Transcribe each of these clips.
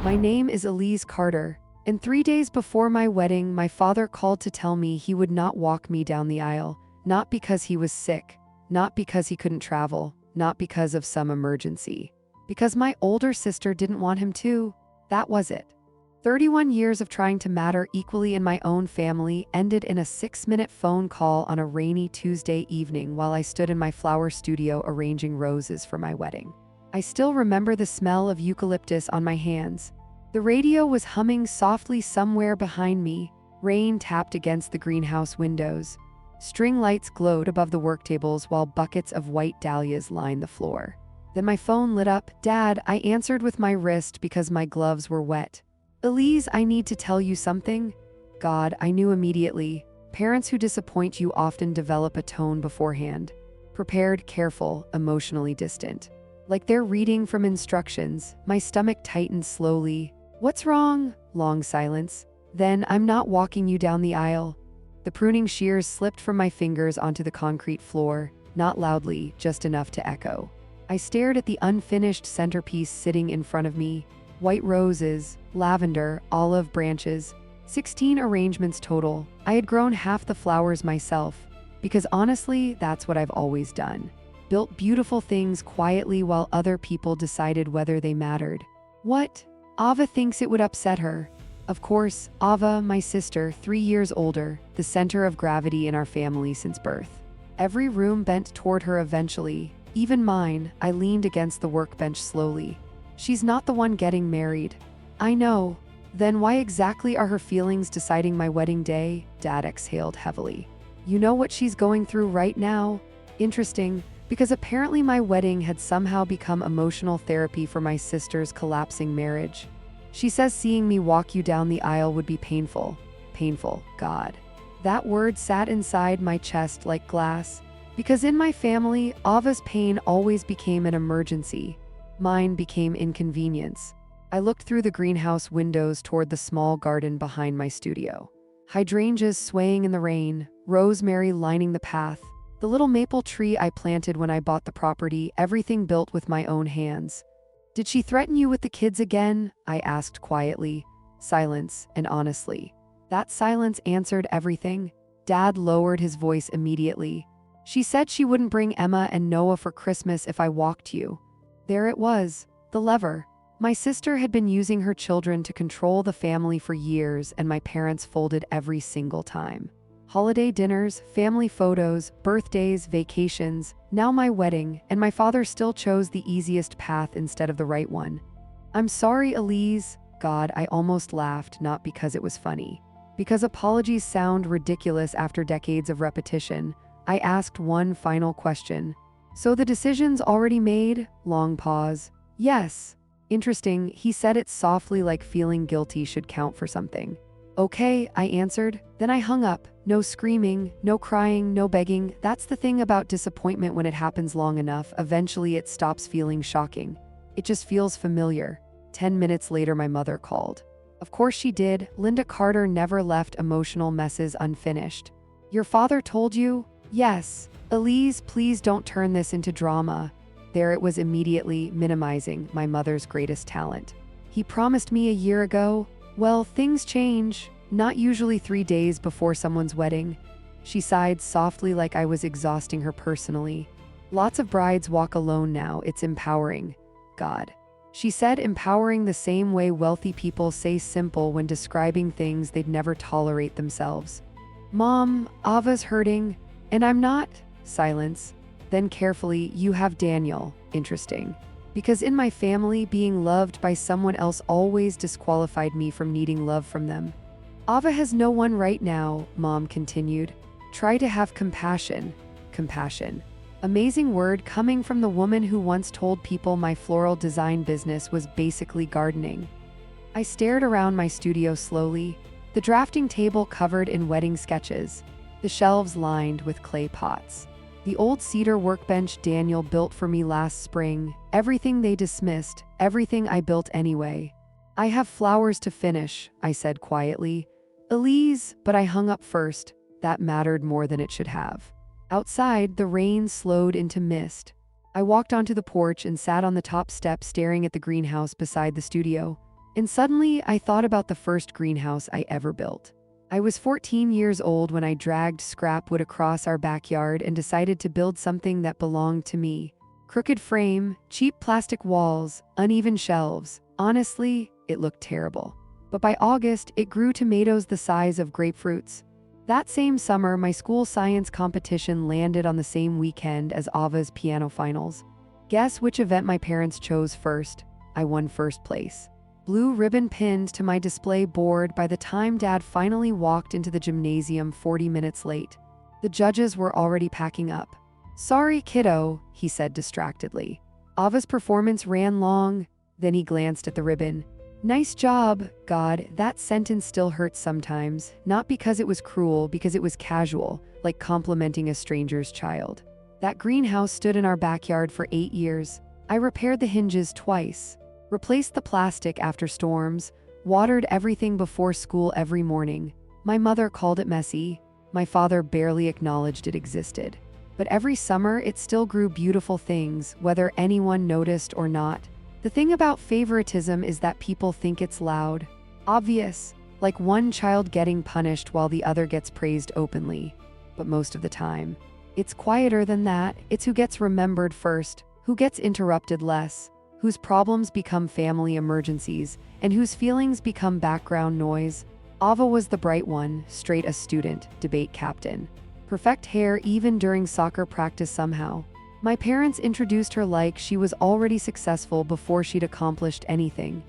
My name is Elise Carter, and 3 days before my wedding, my father called to tell me he would not walk me down the aisle, not because he was sick, not because he couldn't travel, not because of some emergency. Because my older sister didn't want him to. That was it. 31 years of trying to matter equally in my own family ended in a 6-minute phone call on a rainy Tuesday evening while I stood in my flower studio arranging roses for my wedding. I still remember the smell of eucalyptus on my hands. The radio was humming softly somewhere behind me. Rain tapped against the greenhouse windows. String lights glowed above the work tables while buckets of white dahlias lined the floor. Then my phone lit up. "Dad," I answered with my wrist because my gloves were wet. "Elise, I need to tell you something." God, I knew immediately. Parents who disappoint you often develop a tone beforehand. Prepared, careful, emotionally distant. Like they're reading from instructions. My stomach tightened slowly. "What's wrong?" Long silence. Then, "I'm not walking you down the aisle." The pruning shears slipped from my fingers onto the concrete floor, not loudly, just enough to echo. I stared at the unfinished centerpiece sitting in front of me. White roses, lavender, olive branches, 16 arrangements total. I had grown half the flowers myself, because honestly, that's what I've always done. Built beautiful things quietly while other people decided whether they mattered. What? Ava thinks it would upset her. Of course, Ava, my sister, 3 years older, the center of gravity in our family since birth. Every room bent toward her eventually, even mine. I leaned against the workbench slowly. She's not the one getting married. I know. Then why exactly are her feelings deciding my wedding day? Dad exhaled heavily. You know what she's going through right now? Interesting, because apparently my wedding had somehow become emotional therapy for my sister's collapsing marriage. She says seeing me walk you down the aisle would be painful. Painful, God. That word sat inside my chest like glass. Because in my family, Ava's pain always became an emergency. Mine became inconvenience. I looked through the greenhouse windows toward the small garden behind my studio. Hydrangeas swaying in the rain, rosemary lining the path, the little maple tree I planted when I bought the property, everything built with my own hands. "Did she threaten you with the kids again?" I asked quietly. Silence, and honestly. That silence answered everything. Dad lowered his voice immediately. "She said she wouldn't bring Emma and Noah for Christmas if I walked you." There it was, the lever. My sister had been using her children to control the family for years, and my parents folded every single time. Holiday dinners, family photos, birthdays, vacations, now my wedding, and my father still chose the easiest path instead of the right one. "I'm sorry, Elise." God, I almost laughed, not because it was funny. Because apologies sound ridiculous after decades of repetition. I asked one final question. "So the decision's already made?" Long pause. "Yes." "Interesting," he said it softly, like feeling guilty should count for something. "Okay," I answered. Then I hung up. No screaming, no crying, no begging. That's the thing about disappointment. When it happens long enough, eventually it stops feeling shocking. It just feels familiar. 10 minutes later, my mother called. Of course she did. Linda Carter never left emotional messes unfinished. "Your father told you?" "Yes." "Elise, please don't turn this into drama." There it was, immediately minimizing my mother's greatest talent. "He promised me a year ago." "Well, things change. Not usually 3 days before someone's wedding." She sighed softly, like I was exhausting her personally. "Lots of brides walk alone now. It's empowering." God. She said empowering the same way wealthy people say simple when describing things they'd never tolerate themselves. "Mom, Ava's hurting. And I'm not." Silence. Then carefully, "You have Daniel." Interesting. Because in my family, being loved by someone else always disqualified me from needing love from them. "Ava has no one right now," Mom continued. "Try to have compassion." Compassion. Amazing word coming from the woman who once told people my floral design business was basically gardening. I stared around my studio slowly. The drafting table covered in wedding sketches. The shelves lined with clay pots. The old cedar workbench Daniel built for me last spring. Everything they dismissed, everything I built anyway. "I have flowers to finish," I said quietly. "Elise," but I hung up first. That mattered more than it should have. Outside, the rain slowed into mist. I walked onto the porch and sat on the top step staring at the greenhouse beside the studio. And suddenly, I thought about the first greenhouse I ever built. I was 14 years old when I dragged scrap wood across our backyard and decided to build something that belonged to me. Crooked frame, cheap plastic walls, uneven shelves. Honestly, it looked terrible. But by August, it grew tomatoes the size of grapefruits. That same summer, my school science competition landed on the same weekend as Ava's piano finals. Guess which event my parents chose first? I won first place. Blue ribbon pinned to my display board by the time Dad finally walked into the gymnasium 40 minutes late. The judges were already packing up. "Sorry, kiddo," he said distractedly. Ava's performance ran long, then he glanced at the ribbon. "Nice job." God, that sentence still hurts sometimes, not because it was cruel, because it was casual, like complimenting a stranger's child. That greenhouse stood in our backyard for 8 years. I repaired the hinges twice, replaced the plastic after storms, watered everything before school every morning. My mother called it messy. My father barely acknowledged it existed. But every summer, it still grew beautiful things, whether anyone noticed or not. The thing about favoritism is that people think it's loud, obvious, like one child getting punished while the other gets praised openly. But most of the time, it's quieter than that. It's who gets remembered first, who gets interrupted less, whose problems become family emergencies, and whose feelings become background noise. Ava was the bright one, straight A student, debate captain. Perfect hair even during soccer practice somehow. My parents introduced her like she was already successful before she'd accomplished anything.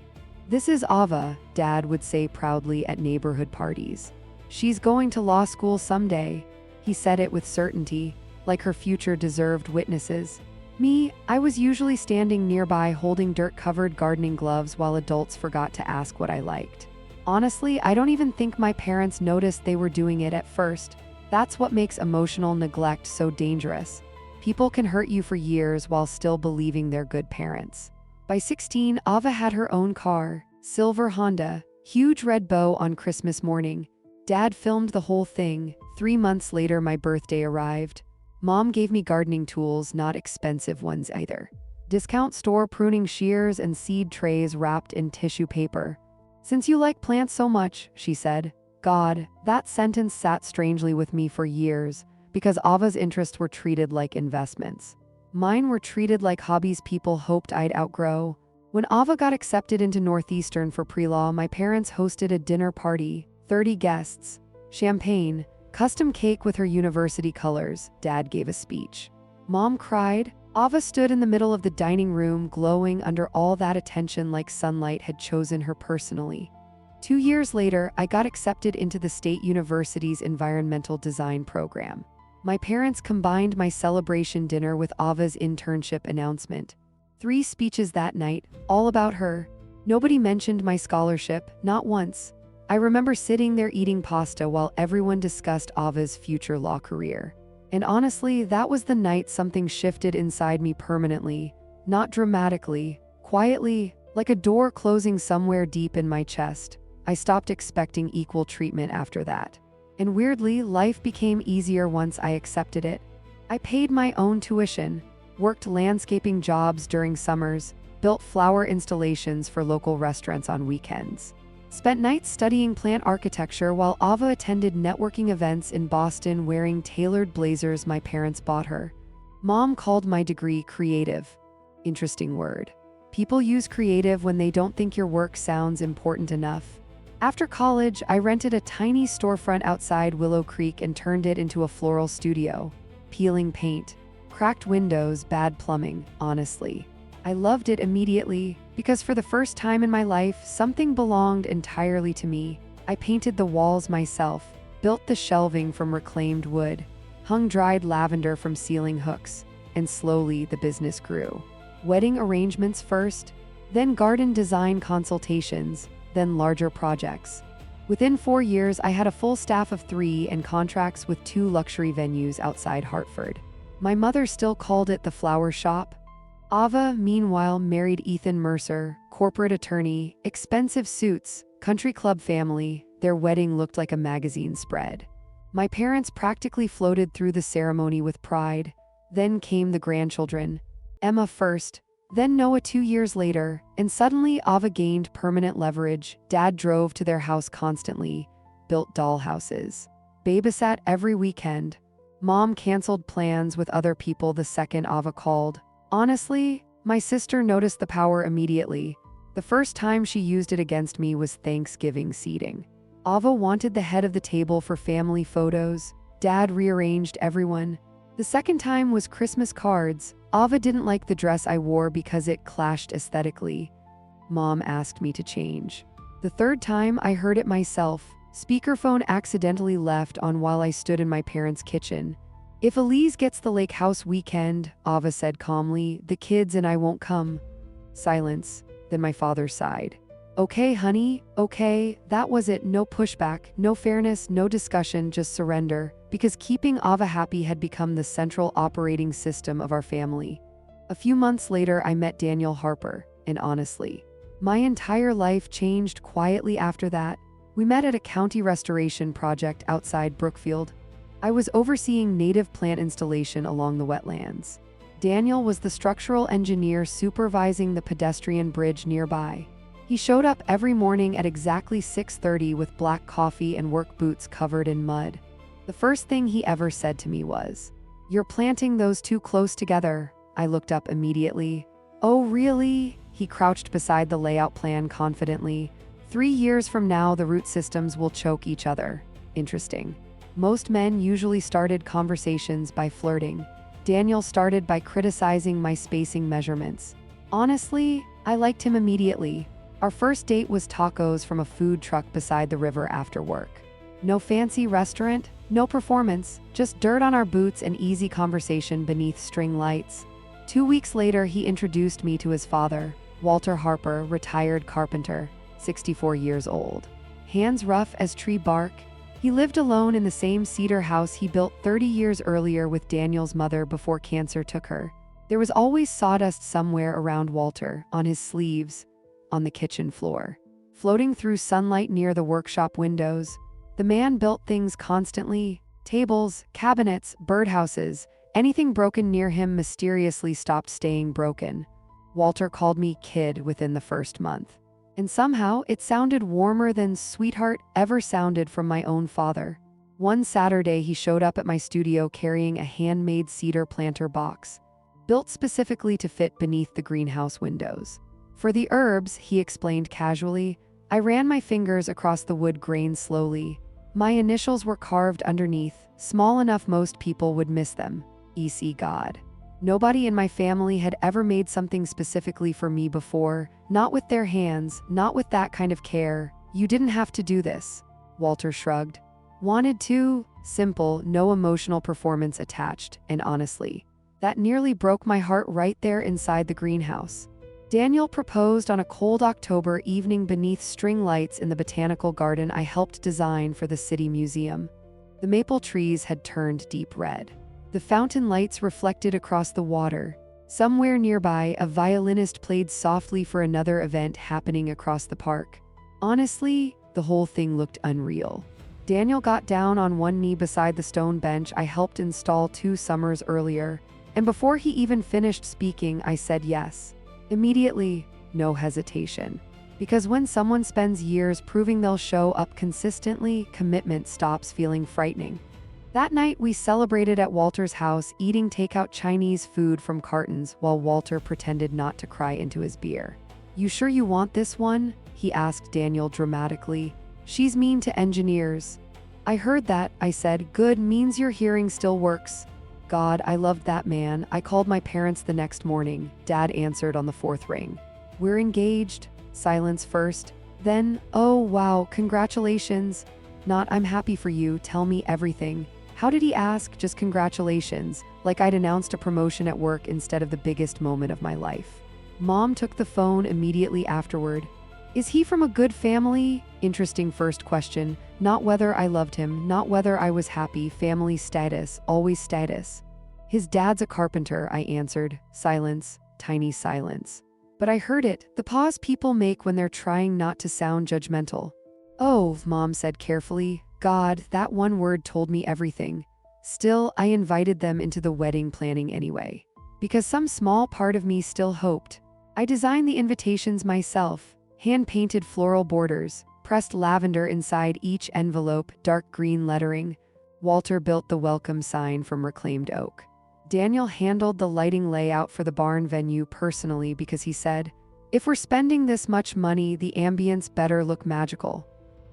"This is Ava," Dad would say proudly at neighborhood parties. "She's going to law school someday." He said it with certainty, like her future deserved witnesses. Me, I was usually standing nearby holding dirt-covered gardening gloves while adults forgot to ask what I liked. Honestly, I don't even think my parents noticed they were doing it at first. That's what makes emotional neglect so dangerous. People can hurt you for years while still believing they're good parents. By 16, Ava had her own car, silver Honda, huge red bow on Christmas morning. Dad filmed the whole thing. 3 months later, my birthday arrived. Mom gave me gardening tools, not expensive ones either. Discount store pruning shears and seed trays wrapped in tissue paper. "Since you like plants so much," she said. God, that sentence sat strangely with me for years, because Ava's interests were treated like investments. Mine were treated like hobbies people hoped I'd outgrow. When Ava got accepted into Northeastern for pre-law, my parents hosted a dinner party, 30 guests, champagne, custom cake with her university colors. Dad gave a speech. Mom cried. Ava stood in the middle of the dining room, glowing under all that attention like sunlight had chosen her personally. 2 years later, I got accepted into the State University's environmental design program. My parents combined my celebration dinner with Ava's internship announcement. 3 speeches that night, all about her. Nobody mentioned my scholarship, not once. I remember sitting there eating pasta while everyone discussed Ava's future law career. And honestly, that was the night something shifted inside me permanently, not dramatically, quietly, like a door closing somewhere deep in my chest. I stopped expecting equal treatment after that. And weirdly, life became easier once I accepted it. I paid my own tuition, worked landscaping jobs during summers, built flower installations for local restaurants on weekends. Spent nights studying plant architecture while Ava attended networking events in Boston wearing tailored blazers my parents bought her. Mom called my degree creative. Interesting word. People use creative when they don't think your work sounds important enough. After college, I rented a tiny storefront outside Willow Creek and turned it into a floral studio. Peeling paint, cracked windows, bad plumbing, honestly. I loved it immediately, because for the first time in my life, something belonged entirely to me. I painted the walls myself, built the shelving from reclaimed wood, hung dried lavender from ceiling hooks, and slowly the business grew. Wedding arrangements first, then garden design consultations, then larger projects. Within 4 years, I had a full staff of 3 and contracts with 2 luxury venues outside Hartford. My mother still called it the flower shop. Ava, meanwhile, married Ethan Mercer, corporate attorney, expensive suits, country club family. Their wedding looked like a magazine spread. My parents practically floated through the ceremony with pride. Then came the grandchildren. Emma first, Then Noah 2 years later, and suddenly Ava gained permanent leverage. Dad drove to their house constantly, built dollhouses, babysat every weekend. Mom canceled plans with other people the second Ava called. Honestly, my sister noticed the power immediately. The first time she used it against me was Thanksgiving seating. Ava wanted the head of the table for family photos. Dad rearranged everyone. The second time was Christmas cards. Ava didn't like the dress I wore because it clashed aesthetically. Mom asked me to change. The third time, I heard it myself. Speakerphone accidentally left on while I stood in my parents' kitchen. If Elise gets the lake house weekend, Ava said calmly, the kids and I won't come. Silence. Then my father sighed. Okay, honey, okay, that was it. No pushback, no fairness, no discussion, just surrender. Because keeping Ava happy had become the central operating system of our family. A few months later, I met Daniel Harper, and honestly, my entire life changed quietly after that. We met at a county restoration project outside Brookfield. I was overseeing native plant installation along the wetlands. Daniel was the structural engineer supervising the pedestrian bridge nearby. He showed up every morning at exactly 6:30 with black coffee and work boots covered in mud. The first thing he ever said to me was, "You're planting those too close together." I looked up immediately. "Oh, really?" He crouched beside the layout plan confidently. 3 years from now, the root systems will choke each other. Interesting. Most men usually started conversations by flirting. Daniel started by criticizing my spacing measurements. Honestly, I liked him immediately. Our first date was tacos from a food truck beside the river after work. No fancy restaurant, no performance, just dirt on our boots and easy conversation beneath string lights. 2 weeks later, he introduced me to his father, Walter Harper, retired carpenter, 64 years old. Hands rough as tree bark. He lived alone in the same cedar house he built 30 years earlier with Daniel's mother before cancer took her. There was always sawdust somewhere around Walter, on his sleeves, on the kitchen floor, floating through sunlight near the workshop windows. The man built things constantly: tables, cabinets, birdhouses. Anything broken near him mysteriously stopped staying broken. Walter called me kid within the first month. And somehow it sounded warmer than sweetheart ever sounded from my own father. One Saturday, he showed up at my studio carrying a handmade cedar planter box, built specifically to fit beneath the greenhouse windows. For the herbs, he explained casually. I ran my fingers across the wood grain slowly. My initials were carved underneath, small enough most people would miss them. E.C. God. Nobody in my family had ever made something specifically for me before, not with their hands, not with that kind of care. You didn't have to do this. Walter shrugged. Wanted to? Simple, no emotional performance attached, and honestly, that nearly broke my heart right there inside the greenhouse. Daniel proposed on a cold October evening beneath string lights in the botanical garden I helped design for the city museum. The maple trees had turned deep red. The fountain lights reflected across the water. Somewhere nearby, a violinist played softly for another event happening across the park. Honestly, the whole thing looked unreal. Daniel got down on one knee beside the stone bench I helped install 2 summers earlier, and before he even finished speaking, I said yes. Immediately, no hesitation. Because when someone spends years proving they'll show up consistently, commitment stops feeling frightening. That night, we celebrated at Walter's house, eating takeout Chinese food from cartons while Walter pretended not to cry into his beer. You sure you want this one? He asked Daniel dramatically. She's mean to engineers. I heard that, I said. Good, means your hearing still works. God, I loved that man. I called my parents the next morning. Dad answered on the 4th ring. We're engaged. Silence first. Then, oh wow, congratulations. Not, I'm happy for you, tell me everything. How did he ask? Just congratulations, like I'd announced a promotion at work instead of the biggest moment of my life. Mom took the phone immediately afterward. Is he from a good family? Interesting first question. Not whether I loved him, not whether I was happy. Family status, always status. His dad's a carpenter, I answered. Silence, tiny silence. But I heard it, the pause people make when they're trying not to sound judgmental. Oh, Mom said carefully. God, that one word told me everything. Still, I invited them into the wedding planning anyway. because some small part of me still hoped. I designed the invitations myself, hand-painted floral borders, pressed lavender inside each envelope, dark green lettering. Walter built the welcome sign from reclaimed oak. Daniel handled the lighting layout for the barn venue personally because he said, "If we're spending this much money, the ambience better look magical."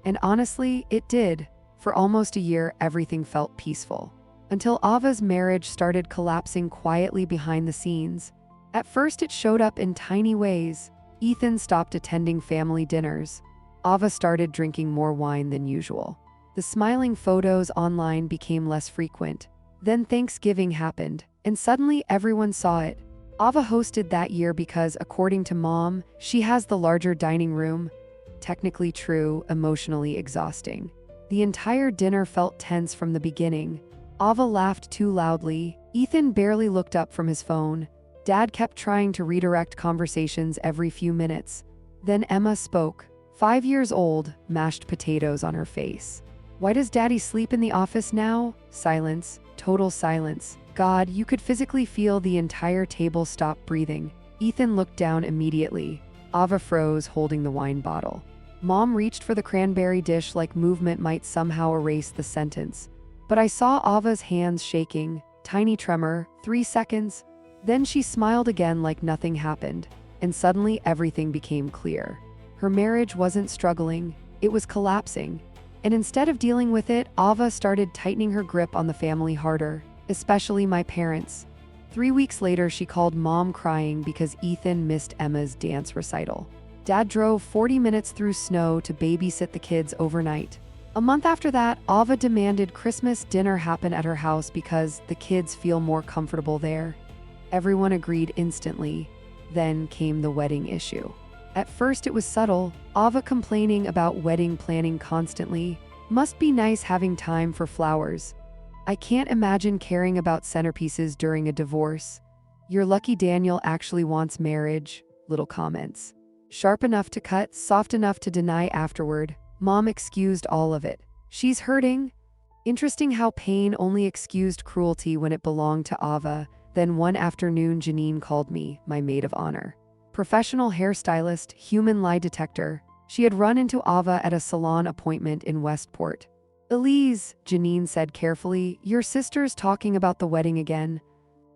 And honestly, it did. For almost a year, everything felt peaceful. Until Ava's marriage started collapsing quietly behind the scenes. At first, it showed up in tiny ways. Ethan stopped attending family dinners. Ava started drinking more wine than usual. The smiling photos online became less frequent. Then Thanksgiving happened, and suddenly everyone saw it. Ava hosted that year because, according to Mom, she has the larger dining room. Technically true, emotionally exhausting. The entire dinner felt tense from the beginning. Ava laughed too loudly. Ethan barely looked up from his phone. Dad kept trying to redirect conversations every few minutes. Then Emma spoke. 5 years old, mashed potatoes on her face. "Why does Daddy sleep in the office now?" Silence, total silence. God, you could physically feel the entire table stop breathing. Ethan looked down immediately. Ava froze, holding the wine bottle. Mom reached for the cranberry dish like movement might somehow erase the sentence. But I saw Ava's hands shaking, tiny tremor, 3 seconds. Then she smiled again like nothing happened, and suddenly everything became clear. Her marriage wasn't struggling, it was collapsing. And instead of dealing with it, Ava started tightening her grip on the family harder, especially my parents. 3 weeks later, she called Mom crying because Ethan missed Emma's dance recital. Dad drove 40 minutes through snow to babysit the kids overnight. A month after that, Ava demanded Christmas dinner happen at her house because the kids feel more comfortable there. Everyone agreed instantly. Then came the wedding issue. At first it was subtle, Ava complaining about wedding planning constantly. "Must be nice having time for flowers. I can't imagine caring about centerpieces during a divorce. You're lucky Daniel actually wants marriage." Little comments. Sharp enough to cut, soft enough to deny afterward. Mom excused all of it. "She's hurting." Interesting how pain only excused cruelty when it belonged to Ava. Then one afternoon, Janine called me, my maid of honor. Professional hairstylist, human lie detector. She had run into Ava at a salon appointment in Westport. "Elise," Janine said carefully, "your sister's talking about the wedding again."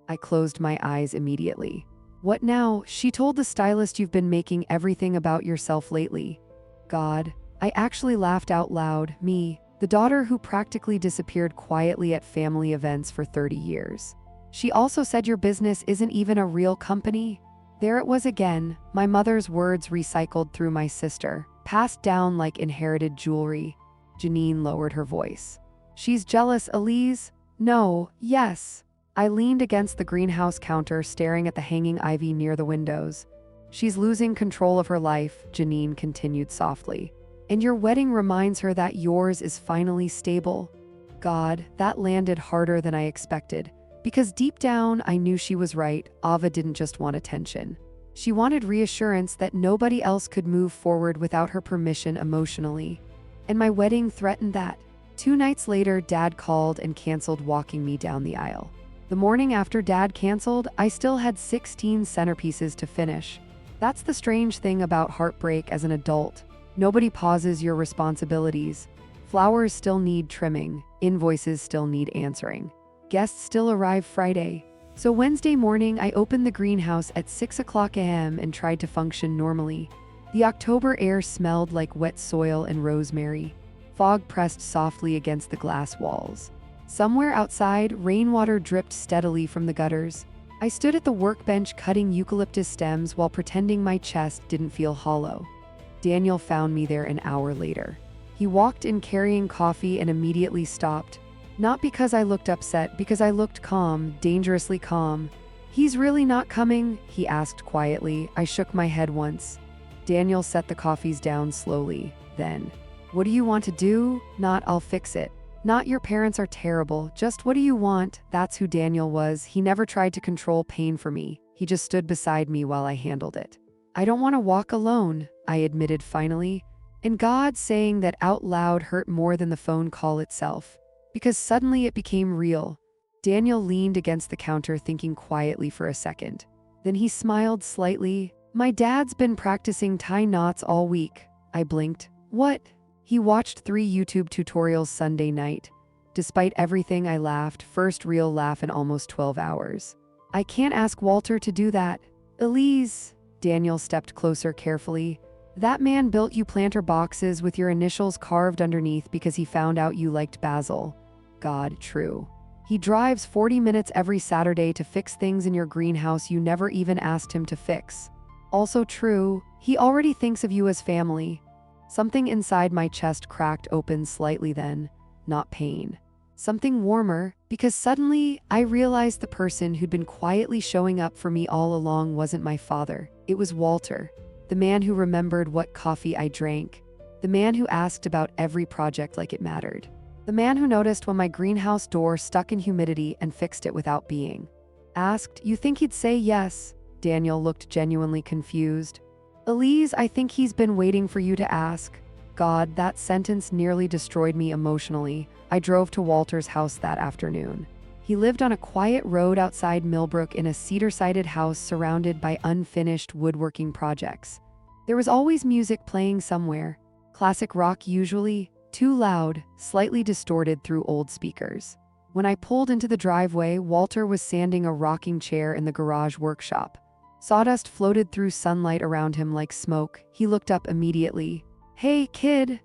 I closed my eyes immediately. "What now?" "She told the stylist you've been making everything about yourself lately." God. I actually laughed out loud. Me, the daughter who practically disappeared quietly at family events for 30 years. "She also said your business isn't even a real company." There it was again, my mother's words recycled through my sister, passed down like inherited jewelry. Janine lowered her voice. "She's jealous, Elise." "No, yes." I leaned against the greenhouse counter, staring at the hanging ivy near the windows. "She's losing control of her life," Janine continued softly. "And your wedding reminds her that yours is finally stable." God, that landed harder than I expected. Because deep down, I knew she was right. Ava didn't just want attention. She wanted reassurance that nobody else could move forward without her permission emotionally. And my wedding threatened that. 2 nights later, Dad called and canceled walking me down the aisle. The morning after Dad canceled, I still had 16 centerpieces to finish. That's the strange thing about heartbreak as an adult. Nobody pauses your responsibilities. Flowers still need trimming. Invoices still need answering. Guests still arrive Friday. So Wednesday morning, I opened the greenhouse at 6 o'clock a.m. and tried to function normally. The October air smelled like wet soil and rosemary. Fog pressed softly against the glass walls. Somewhere outside, rainwater dripped steadily from the gutters. I stood at the workbench cutting eucalyptus stems while pretending my chest didn't feel hollow. Daniel found me there an hour later. He walked in carrying coffee and immediately stopped. Not because I looked upset, because I looked calm, dangerously calm. "He's really not coming?" he asked quietly. I shook my head once. Daniel set the coffees down slowly. Then, "What do you want to do?" Not "I'll fix it." Not "your parents are terrible." Just "what do you want?" That's who Daniel was. He never tried to control pain for me. He just stood beside me while I handled it. "I don't want to walk alone," I admitted finally. And God saying that out loud hurt more than the phone call itself. Because suddenly it became real. Daniel leaned against the counter, thinking quietly for a second. Then he smiled slightly. My dad's been practicing tie knots all week. I blinked. What? He watched 3 YouTube tutorials Sunday night. Despite everything, I laughed, first real laugh in almost 12 hours. I can't ask Walter to do that. Elise, Daniel stepped closer carefully. That man built you planter boxes with your initials carved underneath because he found out you liked basil. God, true. He drives 40 minutes every Saturday to fix things in your greenhouse you never even asked him to fix. Also true, he already thinks of you as family. Something inside my chest cracked open slightly then, not pain. Something warmer, because suddenly I realized the person who'd been quietly showing up for me all along wasn't my father. It was Walter, the man who remembered what coffee I drank, the man who asked about every project like it mattered, the man who noticed when my greenhouse door stuck in humidity and fixed it without being asked. You think he'd say yes? Daniel looked genuinely confused. Elise, I think he's been waiting for you to ask. God, that sentence nearly destroyed me emotionally. I drove to Walter's house that afternoon. He lived on a quiet road outside Millbrook in a cedar-sided house surrounded by unfinished woodworking projects. There was always music playing somewhere. Classic rock usually, too loud, slightly distorted through old speakers. When I pulled into the driveway, Walter was sanding a rocking chair in the garage workshop. Sawdust floated through sunlight around him like smoke. He looked up immediately. Hey, kid.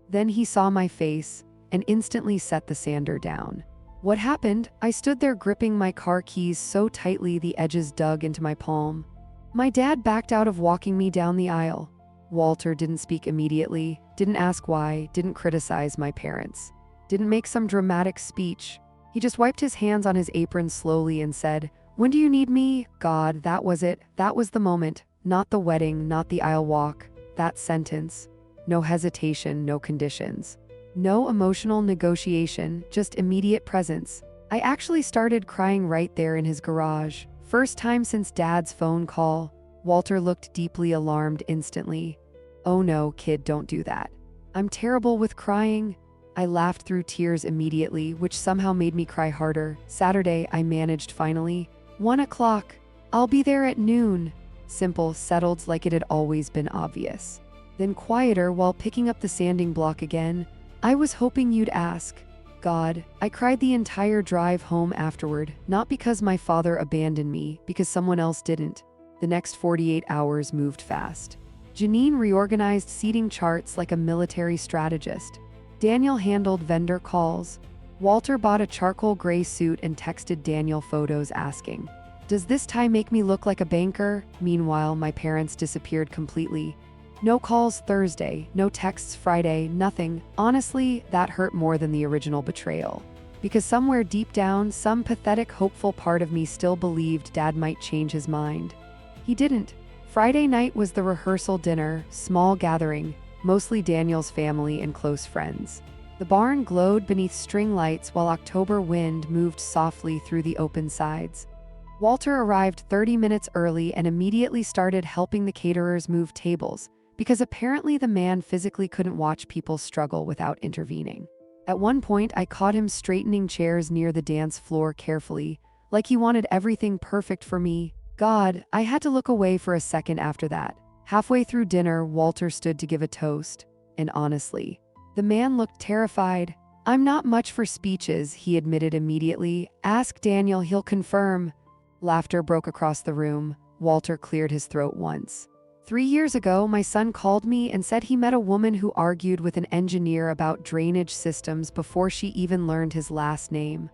Then he saw my face and instantly set the sander down. What happened? I stood there gripping my car keys so tightly the edges dug into my palm. My dad backed out of walking me down the aisle. Walter didn't speak immediately, didn't ask why, didn't criticize my parents, didn't make some dramatic speech. He just wiped his hands on his apron slowly and said, When do you need me? God, that was it. That was the moment. Not the wedding, not the aisle walk. That sentence. No hesitation, no conditions. No emotional negotiation, just immediate presence. I actually started crying right there in his garage. First time since Dad's phone call. Walter looked deeply alarmed instantly. Oh no, kid, don't do that. I'm terrible with crying. I laughed through tears immediately, which somehow made me cry harder. Saturday, I managed finally. 1 o'clock. I'll be there at noon. Simple, settled like it had always been obvious. Then quieter while picking up the sanding block again. I was hoping you'd ask. God, I cried the entire drive home afterward, not because my father abandoned me, because someone else didn't. The next 48 hours moved fast. Janine reorganized seating charts like a military strategist. Daniel handled vendor calls. Walter bought a charcoal gray suit and texted Daniel photos asking, Does this tie make me look like a banker? Meanwhile, my parents disappeared completely. No calls Thursday, no texts Friday, nothing. Honestly, that hurt more than the original betrayal. Because somewhere deep down, some pathetic, hopeful part of me still believed Dad might change his mind. He didn't. Friday night was the rehearsal dinner, small gathering, mostly Daniel's family and close friends. The barn glowed beneath string lights while October wind moved softly through the open sides. Walter arrived 30 minutes early and immediately started helping the caterers move tables, because apparently the man physically couldn't watch people struggle without intervening. At one point, I caught him straightening chairs near the dance floor carefully, like he wanted everything perfect for me. God, I had to look away for a second after that. Halfway through dinner, Walter stood to give a toast, and honestly, the man looked terrified. I'm not much for speeches, he admitted immediately. Ask Daniel, he'll confirm. Laughter broke across the room. Walter cleared his throat once. 3 years ago, my son called me and said he met a woman who argued with an engineer about drainage systems before she even learned his last name.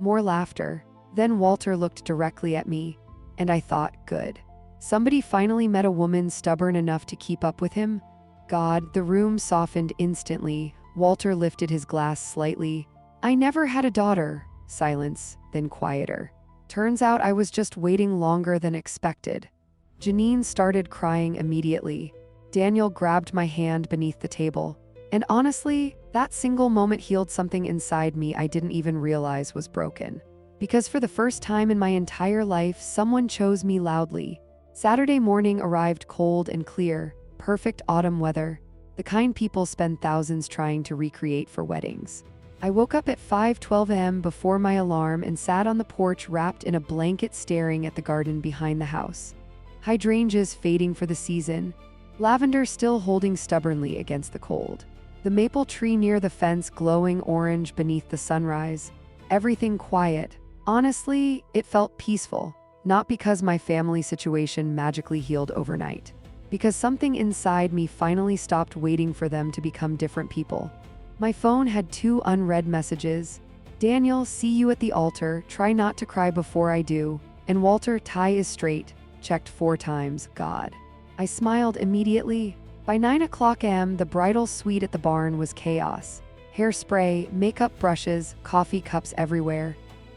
More laughter. Then Walter looked directly at me. And I thought, good. Somebody finally met a woman stubborn enough to keep up with him. God, the room softened instantly. Walter lifted his glass slightly. I never had a daughter. Silence, then quieter. Turns out I was just waiting longer than expected. Janine started crying immediately. Daniel grabbed my hand beneath the table. And honestly, that single moment healed something inside me I didn't even realize was broken. Because for the first time in my entire life, someone chose me loudly. Saturday morning arrived cold and clear, perfect autumn weather, the kind people spend thousands trying to recreate for weddings. I woke up at 5:12 a.m. before my alarm and sat on the porch wrapped in a blanket staring at the garden behind the house. Hydrangeas fading for the season, lavender still holding stubbornly against the cold. The maple tree near the fence glowing orange beneath the sunrise. Everything quiet. Honestly, it felt peaceful, not because my family situation magically healed overnight, because something inside me finally stopped waiting for them to become different people. My phone had 2 unread messages. Daniel, see you at the altar, try not to cry before I do. And Walter, tie is straight, checked 4 times, God. I smiled immediately. By 9:00 a.m., the bridal suite at the barn was chaos. Hairspray, makeup brushes, coffee cups everywhere.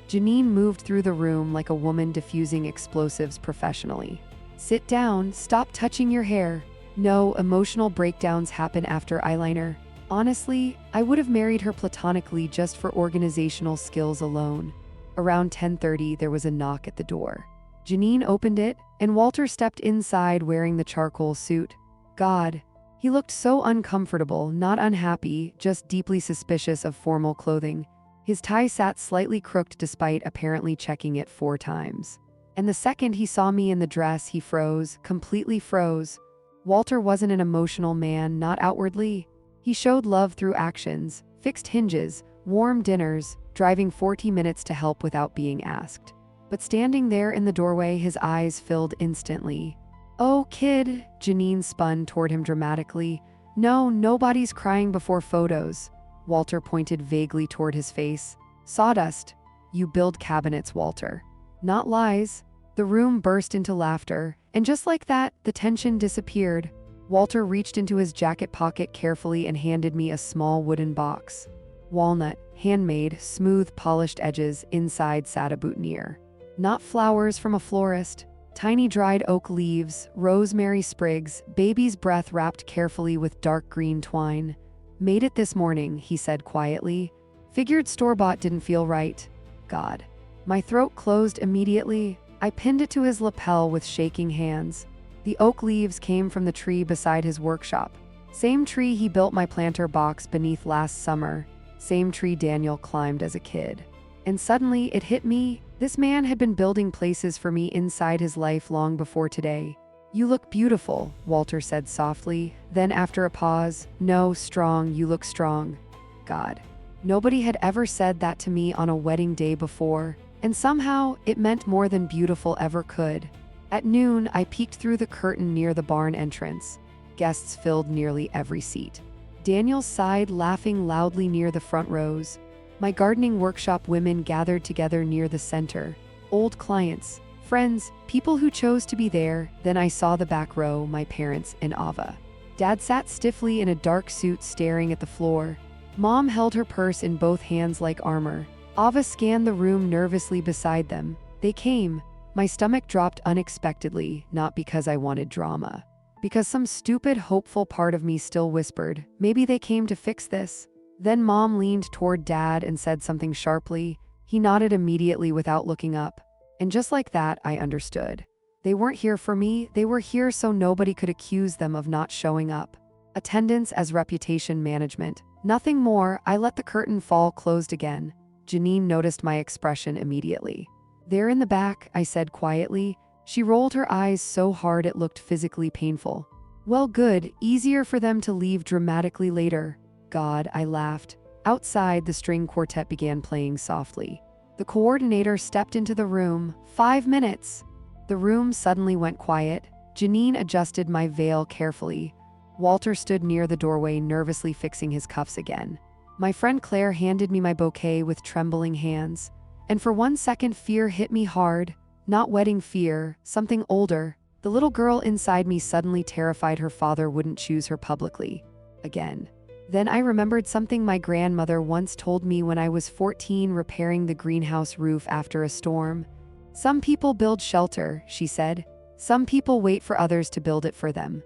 Janine moved through the room like a woman diffusing explosives professionally. Sit down, stop touching your hair. No, emotional breakdowns happen after eyeliner. Honestly, I would have married her platonically just for organizational skills alone. Around 10:30, there was a knock at the door. Janine opened it, and Walter stepped inside wearing the charcoal suit. God, he looked so uncomfortable, not unhappy, just deeply suspicious of formal clothing. His tie sat slightly crooked despite apparently checking it 4 times. And the second he saw me in the dress, he froze, completely froze. Walter wasn't an emotional man, not outwardly. He showed love through actions, fixed hinges, warm dinners, driving 40 minutes to help without being asked. But standing there in the doorway, his eyes filled instantly. Oh, kid, Janine spun toward him dramatically. No, nobody's crying before photos. Walter pointed vaguely toward his face. Sawdust. You build cabinets, Walter. Not lies. The room burst into laughter, and just like that, the tension disappeared. Walter reached into his jacket pocket carefully and handed me a small wooden box. Walnut, handmade, smooth, polished edges, inside sat a boutonniere. Not flowers from a florist. Tiny dried oak leaves, rosemary sprigs, baby's breath wrapped carefully with dark green twine. Made it this morning, he said quietly. Figured store-bought didn't feel right. God. My throat closed immediately. I pinned it to his lapel with shaking hands. The oak leaves came from the tree beside his workshop. Same tree he built my planter box beneath last summer. Same tree Daniel climbed as a kid. And suddenly it hit me. This man had been building places for me inside his life long before today. You look beautiful, Walter said softly. Then after a pause, no, strong, you look strong. God. Nobody had ever said that to me on a wedding day before, and somehow it meant more than beautiful ever could. At noon, I peeked through the curtain near the barn entrance. Guests filled nearly every seat. Daniel sighed, laughing loudly near the front rows. My gardening workshop women gathered together near the center. Old clients, friends, people who chose to be there. Then I saw the back row, my parents and Ava. Dad sat stiffly in a dark suit staring at the floor. Mom held her purse in both hands like armor. Ava scanned the room nervously beside them. They came. My stomach dropped unexpectedly, not because I wanted drama. Because some stupid, hopeful part of me still whispered, maybe they came to fix this. Then Mom leaned toward Dad and said something sharply. He nodded immediately without looking up. And just like that, I understood. They weren't here for me, they were here so nobody could accuse them of not showing up. Attendance as reputation management. Nothing more. I let the curtain fall closed again. Janine noticed my expression immediately. There in the back, I said quietly. She rolled her eyes so hard it looked physically painful. Well, good, easier for them to leave dramatically later. God, I laughed. Outside, the string quartet began playing softly. The coordinator stepped into the room. 5 minutes. The room suddenly went quiet. Janine adjusted my veil carefully. Walter stood near the doorway, nervously fixing his cuffs again. My friend Claire handed me my bouquet with trembling hands. And for 1 second, fear hit me hard. Not wedding fear, something older. The little girl inside me suddenly terrified her father wouldn't choose her publicly. Again. Then I remembered something my grandmother once told me when I was 14 repairing the greenhouse roof after a storm. Some people build shelter, she said. Some people wait for others to build it for them.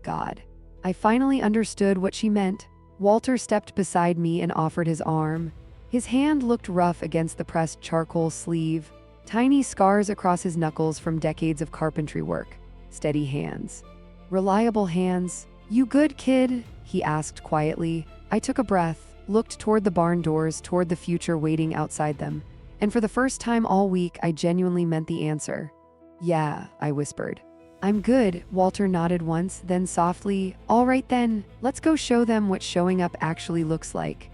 God. I finally understood what she meant. Walter stepped beside me and offered his arm. His hand looked rough against the pressed charcoal sleeve. Tiny scars across his knuckles from decades of carpentry work. Steady hands. Reliable hands. You good, kid? He asked quietly. I took a breath. looked toward the barn doors, toward the future waiting outside them. And for the first time all week, I genuinely meant the answer. "Yeah," I whispered. "I'm good," Walter nodded once, then softly, "All right then, let's go show them what showing up actually looks like."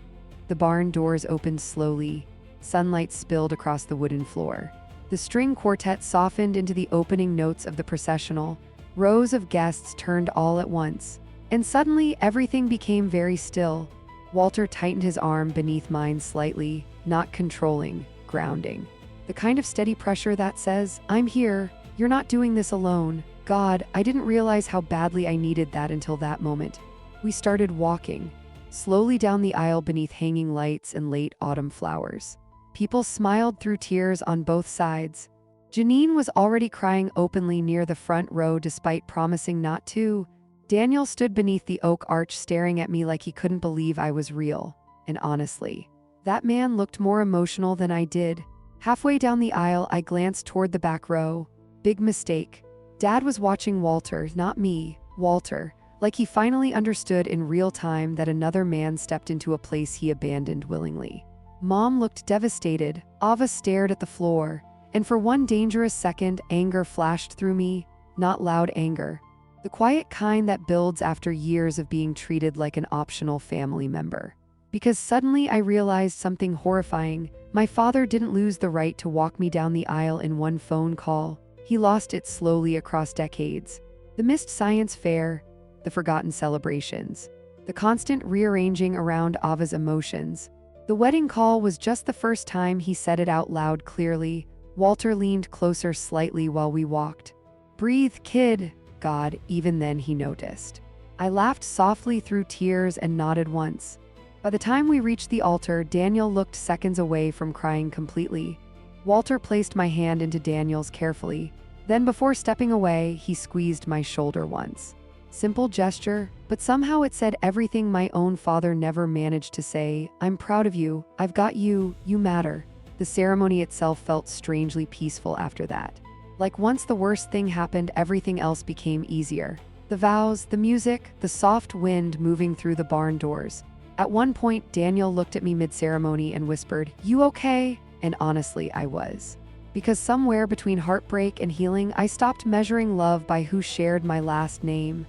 The barn doors opened slowly. Sunlight spilled across the wooden floor. The string quartet softened into the opening notes of the processional. Rows of guests turned all at once. And suddenly, everything became very still. Walter tightened his arm beneath mine slightly, not controlling, grounding. The kind of steady pressure that says, "I'm here, you're not doing this alone." God, I didn't realize how badly I needed that until that moment. We started walking, slowly down the aisle beneath hanging lights and late autumn flowers. People smiled through tears on both sides. Janine was already crying openly near the front row despite promising not to. Daniel stood beneath the oak arch staring at me like he couldn't believe I was real. And honestly, that man looked more emotional than I did. Halfway down the aisle, I glanced toward the back row. Big mistake. Dad was watching Walter, not me, Walter, like he finally understood in real time that another man stepped into a place he abandoned willingly. Mom looked devastated. Ava stared at the floor. And for one dangerous second, anger flashed through me. Not loud anger. The quiet kind that builds after years of being treated like an optional family member. Because suddenly I realized something horrifying. My father didn't lose the right to walk me down the aisle in one phone call. He lost it slowly across decades. The missed science fair, the forgotten celebrations, the constant rearranging around Ava's emotions. The wedding call was just the first time he said it out loud clearly. Walter leaned closer slightly while we walked. "Breathe, kid." God, even then he noticed. I laughed softly through tears and nodded once. By the time we reached the altar, Daniel looked seconds away from crying completely. Walter placed my hand into Daniel's carefully. Then before stepping away, he squeezed my shoulder once. Simple gesture, but somehow it said everything my own father never managed to say. "I'm proud of you, I've got you, you matter." The ceremony itself felt strangely peaceful after that. Like once the worst thing happened, everything else became easier. The vows, the music, the soft wind moving through the barn doors. At one point, Daniel looked at me mid-ceremony and whispered, "You okay?" And honestly, I was. Because somewhere between heartbreak and healing, I stopped measuring love by who shared my last name.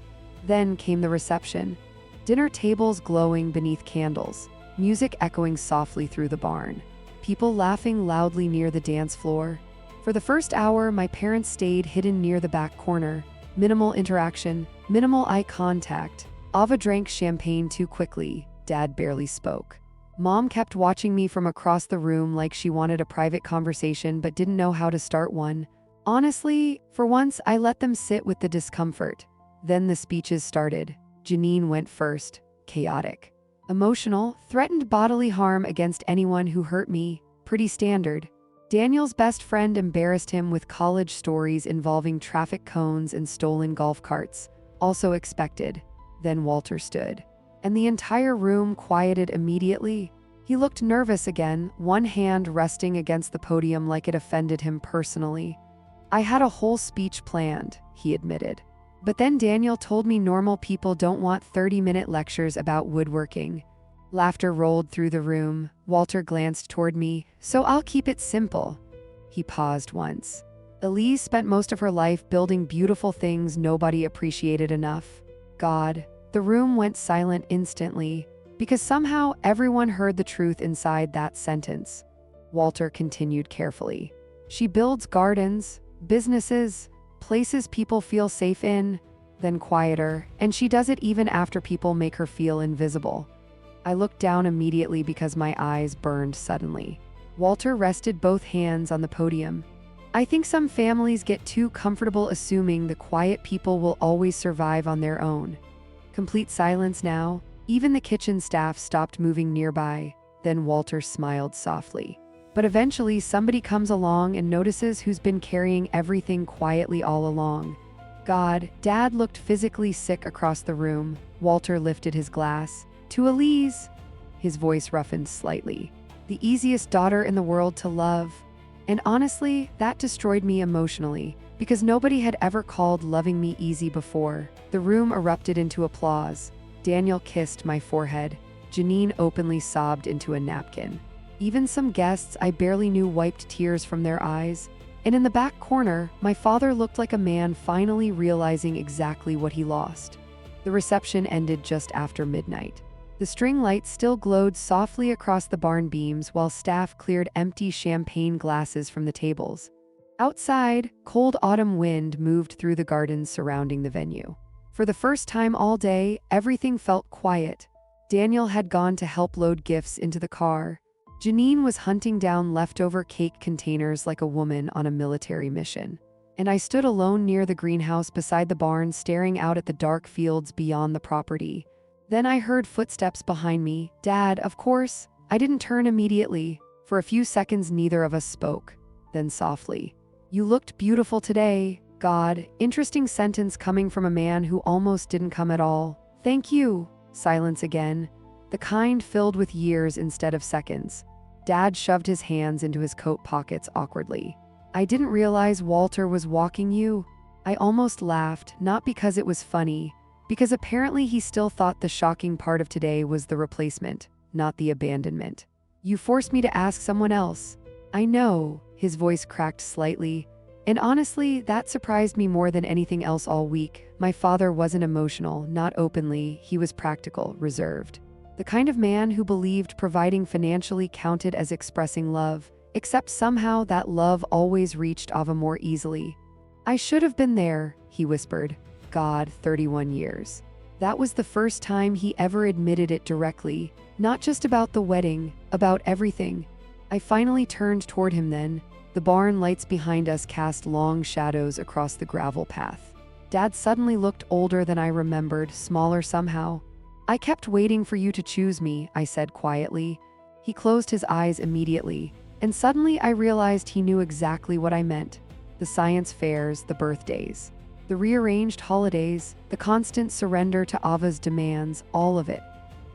Then came the reception. Dinner tables glowing beneath candles, music echoing softly through the barn, people laughing loudly near the dance floor. For the first hour, my parents stayed hidden near the back corner. Minimal interaction, minimal eye contact. Ava drank champagne too quickly. Dad barely spoke. Mom kept watching me from across the room like she wanted a private conversation but didn't know how to start one. Honestly, for once, I let them sit with the discomfort. Then the speeches started. Janine went first, chaotic. Emotional, threatened bodily harm against anyone who hurt me, pretty standard. Daniel's best friend embarrassed him with college stories involving traffic cones and stolen golf carts, also expected. Then Walter stood. And the entire room quieted immediately. He looked nervous again, one hand resting against the podium like it offended him personally. "I had a whole speech planned," he admitted. But then Daniel told me normal people don't want 30-minute lectures about woodworking. Laughter rolled through the room. Walter glanced toward me. "So I'll keep it simple." He paused once. "Elise spent most of her life building beautiful things nobody appreciated enough." God. The room went silent instantly, because somehow everyone heard the truth inside that sentence. Walter continued carefully. "She builds gardens, businesses, places people feel safe in," then quieter, "and she does it even after people make her feel invisible." I looked down immediately because my eyes burned suddenly. Walter rested both hands on the podium. "I think some families get too comfortable assuming the quiet people will always survive on their own." Complete silence now. Even the kitchen staff stopped moving nearby. Then Walter smiled softly. "But eventually somebody comes along and notices who's been carrying everything quietly all along." God, Dad looked physically sick across the room. Walter lifted his glass. "To Elise." His voice roughened slightly. "The easiest daughter in the world to love." And honestly, that destroyed me emotionally, because nobody had ever called loving me easy before. The room erupted into applause. Daniel kissed my forehead. Janine openly sobbed into a napkin. Even some guests I barely knew wiped tears from their eyes. And in the back corner, my father looked like a man finally realizing exactly what he lost. The reception ended just after midnight. The string lights still glowed softly across the barn beams while staff cleared empty champagne glasses from the tables. Outside, cold autumn wind moved through the gardens surrounding the venue. For the first time all day, everything felt quiet. Daniel had gone to help load gifts into the car. Janine was hunting down leftover cake containers like a woman on a military mission. And I stood alone near the greenhouse beside the barn, staring out at the dark fields beyond the property. Then I heard footsteps behind me. Dad, of course. I didn't turn immediately. For a few seconds, neither of us spoke. Then softly, "You looked beautiful today." God, interesting sentence coming from a man who almost didn't come at all. "Thank you." Silence again, the kind filled with years instead of seconds. Dad shoved his hands into his coat pockets awkwardly. "I didn't realize Walter was walking you." I almost laughed, not because it was funny, because apparently he still thought the shocking part of today was the replacement, not the abandonment. "You forced me to ask someone else." "I know," his voice cracked slightly. And honestly, that surprised me more than anything else all week. My father wasn't emotional, not openly. He was practical, reserved. The kind of man who believed providing financially counted as expressing love, except somehow that love always reached Ava more easily. "I should have been there," he whispered. God, 31 years. That was the first time he ever admitted it directly, not just about the wedding, about everything. I finally turned toward him then. The barn lights behind us cast long shadows across the gravel path. Dad suddenly looked older than I remembered, smaller somehow. "I kept waiting for you to choose me," I said quietly. He closed his eyes immediately, and suddenly I realized he knew exactly what I meant. The science fairs, the birthdays, the rearranged holidays, the constant surrender to Ava's demands, all of it.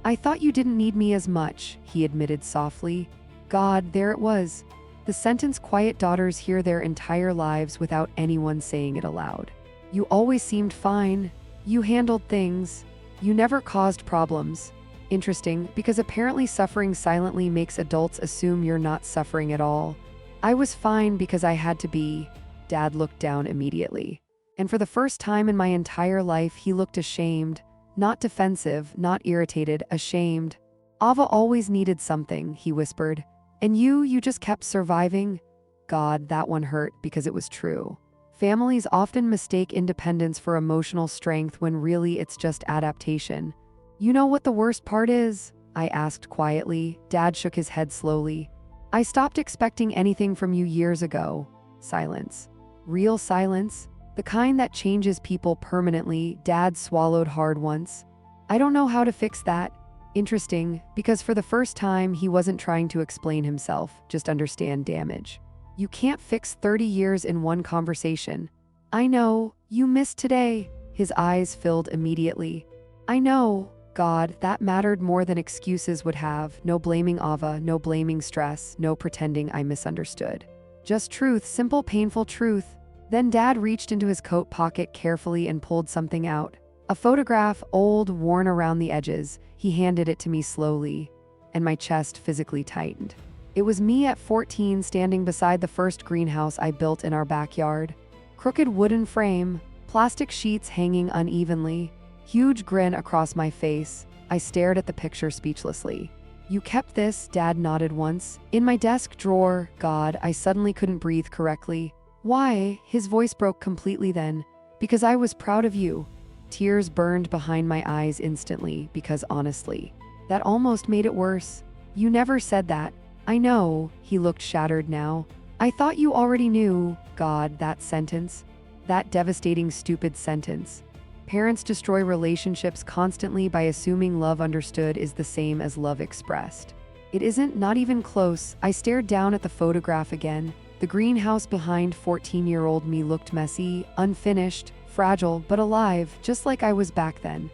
"I thought you didn't need me as much," he admitted softly. God, there it was. The sentence quiet daughters hear their entire lives without anyone saying it aloud. "You always seemed fine. You handled things. You never caused problems." Interesting, because apparently suffering silently makes adults assume you're not suffering at all. I was fine because I had to be. Dad looked down immediately. And for the first time in my entire life, he looked ashamed. Not defensive, not irritated, ashamed. "Ava always needed something," he whispered. "And you just kept surviving." God, that one hurt because it was true. Families often mistake independence for emotional strength when really it's just adaptation. "You know what the worst part is?" I asked quietly. Dad shook his head slowly. "I stopped expecting anything from you years ago." Silence. Real silence. The kind that changes people permanently. Dad swallowed hard once. "I don't know how to fix that." Interesting, because for the first time, he wasn't trying to explain himself, just understand damage. "You can't fix 30 years in one conversation." "I know, you missed today." His eyes filled immediately. "I know." God, that mattered more than excuses would have. No blaming Ava, no blaming stress, no pretending I misunderstood. Just truth, simple, painful truth. Then Dad reached into his coat pocket carefully and pulled something out. A photograph, old, worn around the edges. He handed it to me slowly, and my chest physically tightened. It was me at 14 standing beside the first greenhouse I built in our backyard. Crooked wooden frame, plastic sheets hanging unevenly, huge grin across my face. I stared at the picture speechlessly. "You kept this?" Dad nodded once. "In my desk drawer." God, I suddenly couldn't breathe correctly. "Why?" His voice broke completely then. "Because I was proud of you." Tears burned behind my eyes instantly, because honestly, that almost made it worse. "You never said that." "I know." He looked shattered now. "I thought you already knew." God, that sentence. That devastating, stupid sentence. Parents destroy relationships constantly by assuming love understood is the same as love expressed. It isn't, not even close. I stared down at the photograph again. The greenhouse behind 14-year-old me looked messy, unfinished, fragile, but alive, just like I was back then.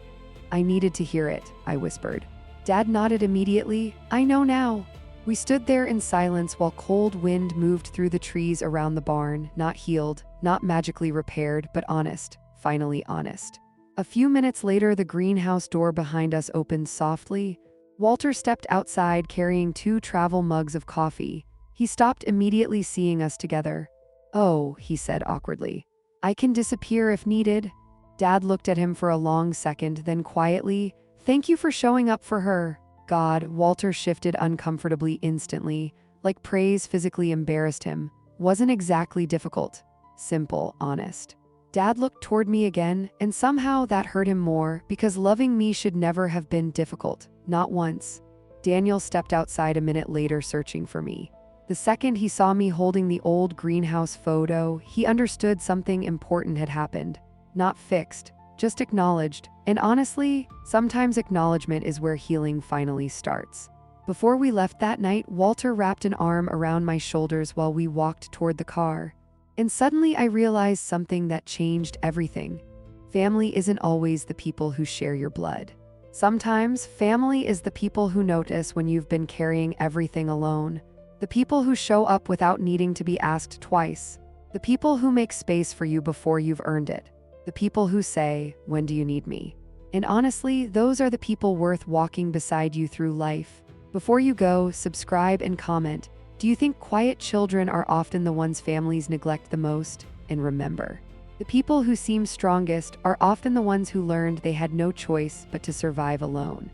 "I needed to hear it," I whispered. Dad nodded immediately. "I know now." We stood there in silence while cold wind moved through the trees around the barn, not healed, not magically repaired, but honest, finally honest. A few minutes later, the greenhouse door behind us opened softly. Walter stepped outside carrying 2 travel mugs of coffee. He stopped immediately seeing us together. "Oh," he said awkwardly. "I can disappear if needed." Dad looked at him for a long second, then quietly, "Thank you for showing up for her." God, Walter shifted uncomfortably instantly, like praise physically embarrassed him. Wasn't exactly difficult. Simple, honest. Dad looked toward me again, and somehow that hurt him more, because loving me should never have been difficult. Not once. Daniel stepped outside a minute later searching for me. The second he saw me holding the old greenhouse photo, he understood something important had happened. Not fixed, just acknowledged. And honestly, sometimes acknowledgement is where healing finally starts. Before we left that night, Walter wrapped an arm around my shoulders while we walked toward the car. And suddenly I realized something that changed everything. Family isn't always the people who share your blood. Sometimes, family is the people who notice when you've been carrying everything alone. The people who show up without needing to be asked twice. The people who make space for you before you've earned it. The people who say, "When do you need me?" And honestly, those are the people worth walking beside you through life. Before you go, subscribe and comment. Do you think quiet children are often the ones families neglect the most? And remember, the people who seem strongest are often the ones who learned they had no choice but to survive alone.